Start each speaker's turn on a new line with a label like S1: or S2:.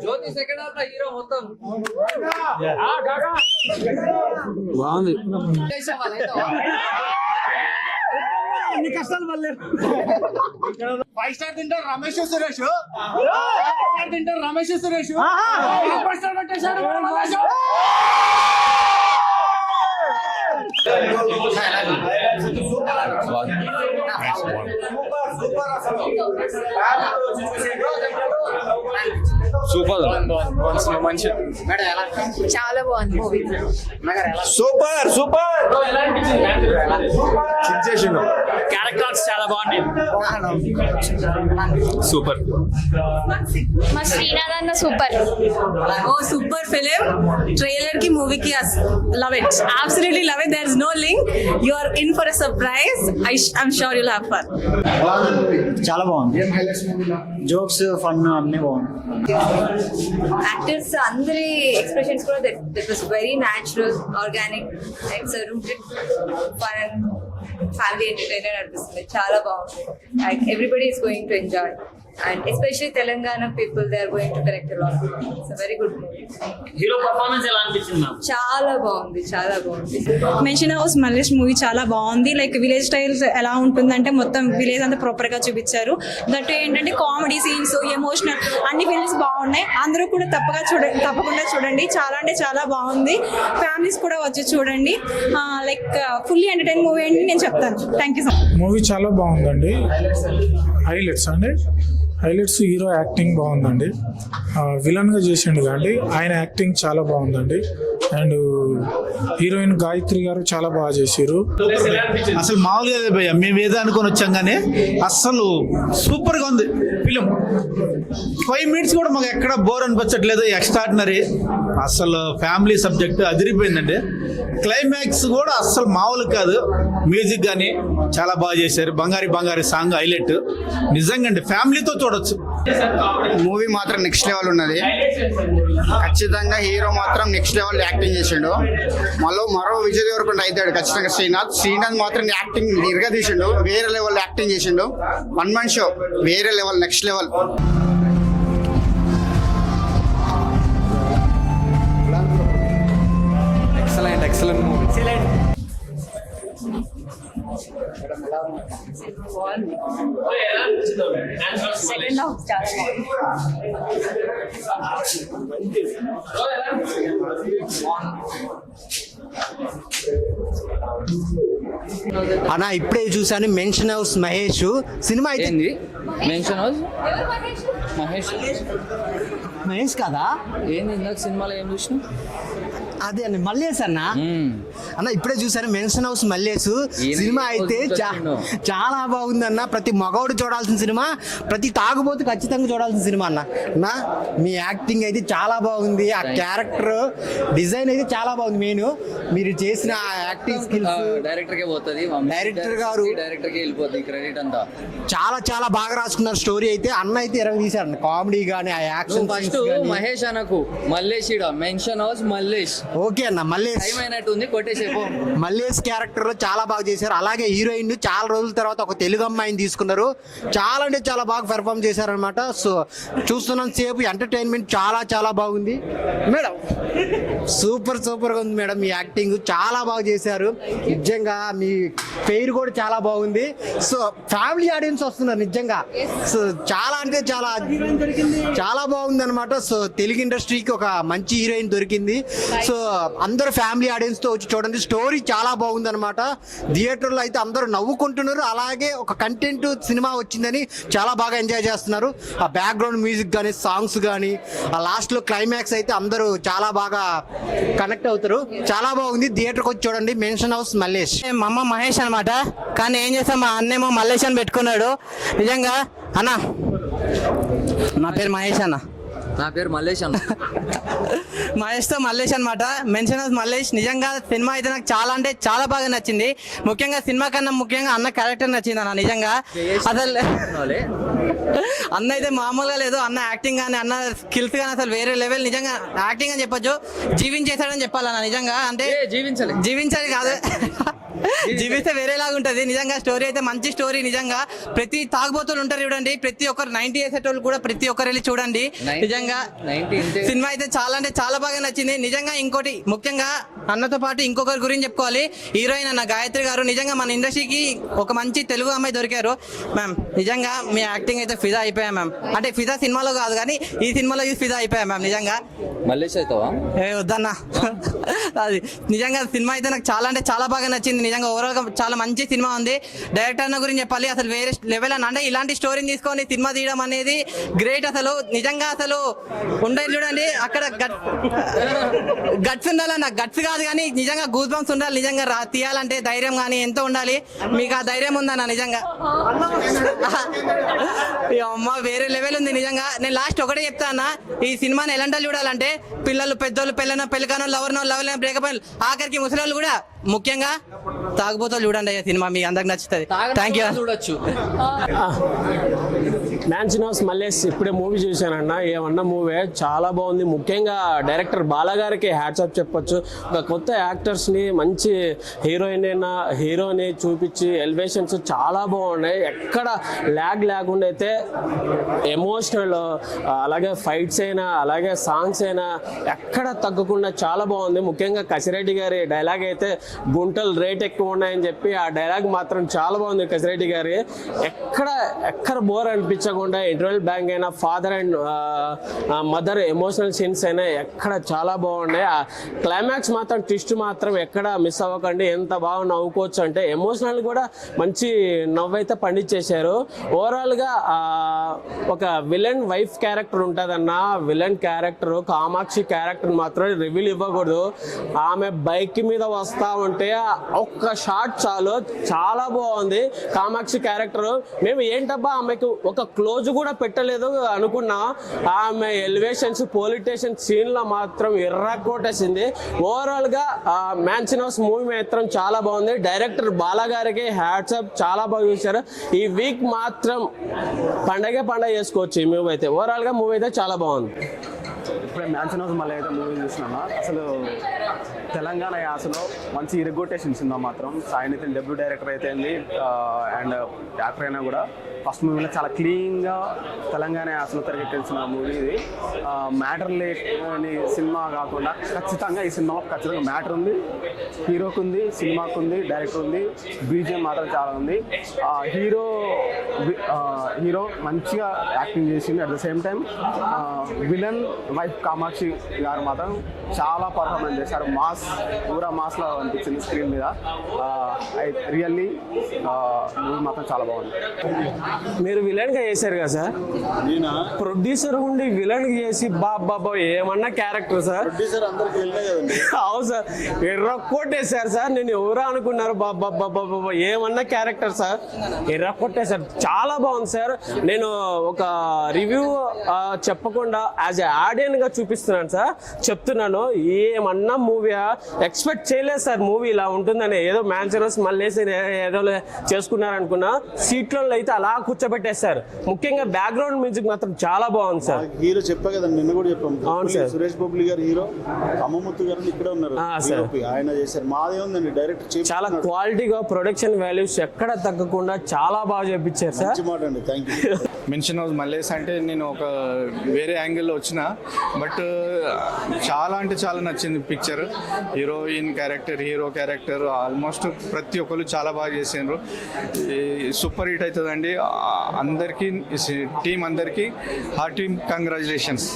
S1: జ్యోతి second half లో hero మొత్తం బాగుంది.
S2: ఎన్ని కష్టాలు పడలేదు. 5 స్టార్ తింటారు రమేష్ సురేష్, తింటారు రమేష్ సురేష్, పెట్టేశాడు
S1: సూపర్
S3: మంచి
S4: చాలా బాగుంది మూవీ.
S3: సూపర్ సూపర్
S2: క్యారెక్టర్స్ చాలా బాగుంది.
S3: సూపర్.
S4: మా శ్రీనాథ్ అన్న సూపర్.
S5: ఓ సూపర్ ఫిలిం. ట్రైలర్ కి మూవీ కి love it, absolutely love it. There is no link. You are in for a surprise. I'm sure you'll have fun.
S2: చాలా బాగుంది. జోక్స్ ఫన్ అన్ని బాగుంది.
S4: యాక్టర్స్ అందరి ఎక్స్ప్రెషన్స్ కూడా that was very natural, organic. It's rooted fun family entertainer అనిపిస్తుంది. చాలా బాగుంది. Everybody is going to enjoy and especially Telangana people, they are going to connect a lot. It's a very good movie.
S2: Hero performance ఎలా అనిపించింది ma'am?
S4: చాలా బాగుంది, చాలా బాగుంది.
S5: Mansion house Mallesh movie చాలా బాగుంది. లైక్ విలేజ్ స్టైల్స్ ఎలా ఉంటుందంటే మొత్తం విలేజ్ అంతా ప్రాపర్ గా చూపించారు. దట్ ఏంటంటే కామెడీ సీన్స్, ఎమోషనల్ అన్ని ఫీలింగ్స్ బాగున్నాయి. అందరూ కూడా తప్పకుండా చూడండి. చాలా అంటే చాలా బాగుంది. ఫ్యామిలీస్ కూడా వచ్చి చూడండి. లైక్ ఫుల్లీ ఎంటర్టైన్ మూవీ అని నేను చెప్తాను. Thank you so much.
S6: Movie చాలా బాగుందండి. హైలైట్స్ హీరో యాక్టింగ్ బాగుందండి. విలన్గా చేసిండు కానీ ఆయన యాక్టింగ్ చాలా బాగుందండి. అండ్ హీరోయిన్ గాయత్రి గారు చాలా బాగా చేసారు.
S3: అసలు మామూలుగా భయ్య మేము ఏదో అనుకొని వచ్చాం కానీ అస్సలు సూపర్గా ఉంది ఫిలిం. 5 minutes కూడా మాకు ఎక్కడ బోర్ అనిపించట్లేదు. ఎక్స్ట్రాడినరీ. అసలు ఫ్యామిలీ సబ్జెక్ట్ అదిరిపోయిందండి. క్లైమాక్స్ కూడా అస్సలు మామూలు కాదు. మ్యూజిక్ కానీ చాలా బాగా చేశారు. బంగారి సాంగ్ హైలైట్. నిజంగా అండి ఫ్యామిలీతో చూడొచ్చు.
S7: మూవీ మాత్రం నెక్స్ట్ లెవెల్ ఉన్నది. ఖచ్చితంగా హీరో మాత్రం నెక్స్ట్ లెవెల్ యాక్టింగ్ చేసిండు. మరో విజయ్ దేవరకొండ అవుతాడు ఖచ్చితంగా. శ్రీనాథ్ మాత్రం యాక్టింగ్ నిర్గా తీసిండు. వేరే లెవెల్ యాక్టింగ్ చేసిండు. 1 man షో. వేరే level, next level.
S1: Excellent movie.
S4: Second half చాలా బాగుంది.
S8: అన్న ఇప్పుడే చూసాను మెన్షన్ హౌస్ మహేష్ సినిమా అయితే.
S1: మెన్షన్ హౌస్
S8: మహేష్ కదా
S1: ఏంది? ఇందాక సినిమాలో ఏం చూసినా
S8: అదే అన్న మల్లేష్ అన్న. ఇప్పుడే చూసాను మెన్షన్ హౌస్ మల్లేష్ సినిమా అయితే చాలా బాగుంది అన్న. ప్రతి మగవాడు చూడాల్సిన సినిమా, ప్రతి తాగుబోతు ఖచ్చితంగా చూడాల్సిన సినిమా అన్న. మీ యాక్టింగ్ అయితే చాలా బాగుంది. ఆ క్యారెక్టర్ డిజైన్ అయితే చాలా బాగుంది. మీరు చేసిన యాక్టింగ్ స్కిల్స్
S1: డైరెక్టర్ కే పోతుంది.
S8: డైరెక్టర్ గారు
S1: డైరెక్టర్కి వెళ్ళిపోతుంది క్రెడిట్ అంతా.
S8: చాలా బాగా రాసుకున్నారు స్టోరీ అయితే. అన్న అయితే ఇరగ తీశారు కామెడీ గానీ ఆ యాక్షన్.
S1: ఫస్ట్ మహేష్ అనకు Mallesh. Mansion house Mallesh.
S8: Okay అన్న. మల్లేష్
S1: టైం అయినట్టుంది, కొట్టేసేపో.
S8: మల్లేష్ క్యారెక్టర్ లో చాలా బాగా చేశారు. అలాగే హీరోయిన్ చాలా రోజుల తర్వాత ఒక తెలుగు అమ్మాయిని తీసుకున్నారు. చాలా అంటే చాలా బాగా పెర్ఫార్మ్ చేశారనమాట. సో చూస్తున్నాం సేపు ఎంటర్టైన్మెంట్ చాలా బాగుంది మేడం. సూపర్గా ఉంది మేడం. మీ యాక్టింగ్ చాలా బాగా చేశారు. నిజంగా మీ పేరు కూడా చాలా బాగుంది. సో ఫ్యామిలీ ఆడియన్స్ వస్తున్నారు నిజంగా. సో చాలా అంటే చాలా బాగుంది అనమాట. సో తెలుగు ఇండస్ట్రీకి ఒక మంచి హీరోయిన్ దొరికింది. సో అందరూ ఫ్యామిలీ ఆడియన్స్ తో వచ్చి చూడండి. స్టోరీ చాలా బాగుంది అనమాట. థియేటర్లో అయితే అందరూ నవ్వుకుంటున్నారు. అలాగే ఒక కంటెంట్ సినిమా వచ్చిందని చాలా బాగా ఎంజాయ్ చేస్తున్నారు. ఆ బ్యాక్గ్రౌండ్ మ్యూజిక్ కానీ, సాంగ్స్ కానీ, ఆ లాస్ట్ లో క్లైమాక్స్ అయితే అందరూ చాలా బాగా కనెక్ట్ అవుతారు. చాలా బాగుంది. థియేటర్కి వచ్చి చూడండి. Mansion house Mallesh.
S9: మా అమ్మ మహేష్ అనమాట. కానీ ఏం చేస్తాం, మా అన్నేమో మల్లేష్ అని పెట్టుకున్నాడు. నిజంగా అన్న నా పేరు మహేష్ అన్న.
S1: నా పేరు మల్లేష్ అన్న.
S9: మహేష్తో మల్లేష్ అనమాట. Mansion house Mallesh. నిజంగా సినిమా అయితే నాకు చాలా అంటే చాలా బాగా నచ్చింది. ముఖ్యంగా సినిమా కన్నా ముఖ్యంగా అన్న క్యారెక్టర్ నచ్చింది అన్న. నిజంగా అసలు అన్న అయితే మామూలుగా లేదు. అన్న యాక్టింగ్ కానీ అన్న స్కిల్స్ కానీ అసలు వేరే లెవెల్. నిజంగా యాక్టింగ్ అని చెప్పొచ్చు, జీవించేశాడని చెప్పాలన్న. నిజంగా అంటే జీవించాలి కాదు, జీవిస్తే వేరేలాగా ఉంటుంది. నిజంగా స్టోరీ అయితే మంచి స్టోరీ. నిజంగా ప్రతి తాగుబోతులు ఉంటారు చూడండి, ప్రతి ఒక్కరు 90 వేసేటోళ్ళు కూడా ప్రతి ఒక్కరు వెళ్ళి చూడండి. నిజంగా సినిమా అయితే చాలా అంటే చాలా బాగా నచ్చింది. నిజంగా ఇంకోటి ముఖ్యంగా అన్నతో పాటు ఇంకొకరి గురించి చెప్పుకోవాలి. హీరోయిన్ అన్న గాయత్రి గారు నిజంగా మన ఇండస్ట్రీకి ఒక మంచి తెలుగు అమ్మాయి దొరికారు మ్యామ్. నిజంగా మీ యాక్టింగ్ అయితే ఫిదా అయిపోయా మ్యామ్. అంటే ఫిదా సినిమాలో కాదు కానీ ఈ సినిమాలో ఫిదా అయిపోయా మ్యామ్. నిజంగా
S1: మల్లేష్ అవుతావా?
S9: వద్దన్నా అది నిజంగా సినిమా అయితే నాకు చాలా అంటే చాలా బాగా నచ్చింది. నిజంగా ఓవరాల్గా చాలా మంచి సినిమా ఉంది. డైరెక్టర్ అన్న గురించి చెప్పాలి, అసలు వేరే లెవెల్ అన్న. అంటే ఇలాంటి స్టోరీని తీసుకొని సినిమా తీయడం అనేది గ్రేట్. అసలు నిజంగా అసలు ఉండేది చూడండి, అక్కడ గట్స్ ఉండాలన్న. గట్స్ కాదు కానీ నిజంగా గూస్ బంప్స్ ఉండాలి. నిజంగా తీయాలంటే ధైర్యం కానీ ఎంతో ఉండాలి. మీకు ఆ ధైర్యం ఉందన్న. నిజంగా అమ్మ వేరే లెవెల్ ఉంది. నిజంగా నేను లాస్ట్ ఒకటే చెప్తా అన్న, ఈ సినిమాని ఎలాంటి చూడాలంటే పిల్లలు, పెద్దోళ్ళు, పెళ్ళకనో, లవర్నో, లవర్ బ్రేకప్, ఆఖరికి ముసలి కూడా ముఖ్యంగా తాగుబోతులు చూడండి. అయ్యా సినిమా మీ అందరికి నచ్చుతుంది. Thank you.
S1: చూడొచ్చు.
S10: మ్యాన్షన్ మల్లేష్ ఇప్పుడే మూవీ చూశానన్న. ఏమన్నా మూవీ చాలా బాగుంది. ముఖ్యంగా డైరెక్టర్ బాలాగారికి హ్యాట్స్ ఆఫ్ చెప్పొచ్చు. ఒక కొత్త యాక్టర్స్ని, మంచి హీరోని చూపించి ఎలివేషన్స్ చాలా బాగున్నాయి. ఎక్కడ ల్యాగ్ లేకుండా అయితే ఎమోషనల్, అలాగే ఫైట్స్ అయినా, అలాగే సాంగ్స్ అయినా ఎక్కడ తగ్గకుండా చాలా బాగుంది. ముఖ్యంగా కసిరెడ్డి గారి డైలాగ్ అయితే గుంటలు రేట్ ఎక్కువ ఉన్నాయని చెప్పి ఆ డైలాగ్ మాత్రం చాలా బాగుంది కసిరెడ్డి గారి. ఎక్కడ బోర్ అనిపించకుండా ఇంటర్వెల్ బ్యాంక్ అయినా, father and mother emotional scenes అయినా ఎక్కడ చాలా బాగున్నాయి. ఆ క్లైమాక్స్ మాత్రం ట్విస్ట్ మాత్రం ఎక్కడ మిస్ అవ్వకండి. ఎంత బాగా నవ్వుకోవచ్చు అంటే ఎమోషనల్ కూడా మంచి నవ్వైతే పండించేశారు. ఓవరాల్గా ఒక విలన్ వైఫ్ క్యారెక్టర్ ఉంటుందన్న. విలన్ క్యారెక్టర్ కామాక్షి క్యారెక్టర్ మాత్రం రివీల్ ఇవ్వకూడదు. ఆమె బైక్ మీద వస్తా ఉంటే ఒక్క షాట్ చాలు, చాలా బాగుంది కామాక్షి క్యారెక్టర్. మేము ఏంటబ్బా ఆమెకు ఒక క్లోజ్ కూడా పెట్టలేదు అనుకున్నా. ఆమె ఎలివేషన్స్, పోలిటేషన్ సీన్లో మాత్రం ఎర్రకొట్టేసింది. ఓవరాల్గా మ్యాన్షన్ హౌస్ మూవీ మాత్రం చాలా బాగుంది. డైరెక్టర్ బాలాగారికి హ్యాట్స్ ఆఫ్, చాలా బాగా చూశారు. ఈ వీక్ మాత్రం పండగ చేసుకోవచ్చు ఈ మూవీ అయితే. ఓవరాల్గా మూవీ అయితే చాలా బాగుంది.
S11: ఇప్పుడే మ్యాన్షన్ హౌస్ మళ్ళీ అయితే మూవీ చూసినా. అసలు తెలంగాణ యాసలో మంచి ఇరగొట్టేసిన సినిమా మాత్రం. సాయి నితిన్ డెబ్యూ డైరెక్టర్ అయితే అండ్ యాక్టర్ అయినా కూడా ఫస్ట్ మూవీలో చాలా క్లీన్గా తెలంగాణ యాసలో తెరకెక్కించిన మూవీ ఇది. మ్యాటర్ లేని సినిమా కాకుండా ఖచ్చితంగా ఈ సినిమాలో ఖచ్చితంగా మ్యాటర్ ఉంది, హీరోకు ఉంది, సినిమాకు ఉంది, డైరెక్టర్ ఉంది, బీజిఎం మాత్రం చాలా ఉంది. హీరో మంచిగా యాక్టింగ్ చేసింది. At the same time villain wife Kamakshi గారు మాత్రం చాలా పర్ఫార్మెన్స్ చేశారు. పూరా మాస్లో అనిపించింది స్క్రీన్ మీద. రియల్లీ మూవీ మాత్రం చాలా బాగుంది.
S10: మీరు విలన్గా చేశారు కదా సార్, ప్రొడ్యూసర్ ఉండి విలన్ చేసి బాబా ఏమన్నా క్యారెక్టర్ సార్. అవును సార్, ఎర్రకొట్టేశారు సార్. నేను ఎవరో అనుకున్నారు, బాబా ఏమన్నా క్యారెక్టర్ సార్, ఎర్రకొట్టేశారు. చాలా బాగుంది సార్. నేను ఒక రివ్యూ చెప్పకుండా యాజ్ ఎ ఆడియన్గా చూపిస్తున్నాను సార్, చెప్తున్నాను. ఏమన్నా మూవీ ఎక్స్పెక్ట్ చేయలేదు సార్ మూవీ ఇలా ఉంటుందని. ఏదో మ్యాన్షన్ హౌస్ మళ్ళీ ఏదో చేసుకున్నారనుకున్నా. సీట్లో అయితే అలా కూర్చోబెట్టేస్తారు. ముఖ్యంగా బ్యాక్గ్రౌండ్ మ్యూజిక్ మాత్రం చాలా బాగుంది సార్.
S12: హీరో చెప్పా కదా, నిన్న కూడా చెప్పాము.
S10: అవును సార్,
S12: సురేష్ బొబ్లీ గారు హీరో, అమ్మముత్తు గారు ఇక్కడ ఉన్నారు
S10: సార్.
S12: ఆయన చేశారు. మాదే ఉందండి డైరెక్ట్
S10: చాలా క్వాలిటీగా ప్రొడక్షన్ వాల్యూస్ ఎక్కడ తగ్గకుండా చాలా బాగా చేపించారు సార్.
S12: మాట అండి, thank you.
S13: Mansion house Mallesh అంటే నేను ఒక వేరే యాంగిల్లో వచ్చిన, బట్ చాలా అంటే చాలా నచ్చింది picture. Heroine character, hero character almost ప్రతి ఒక్కరు చాలా బాగా చేసిండ్రు. సూపర్ హిట్ అవుతుందండి. అందరికీ టీం అందరికీ హార్టీ కంగ్రాచులేషన్స్.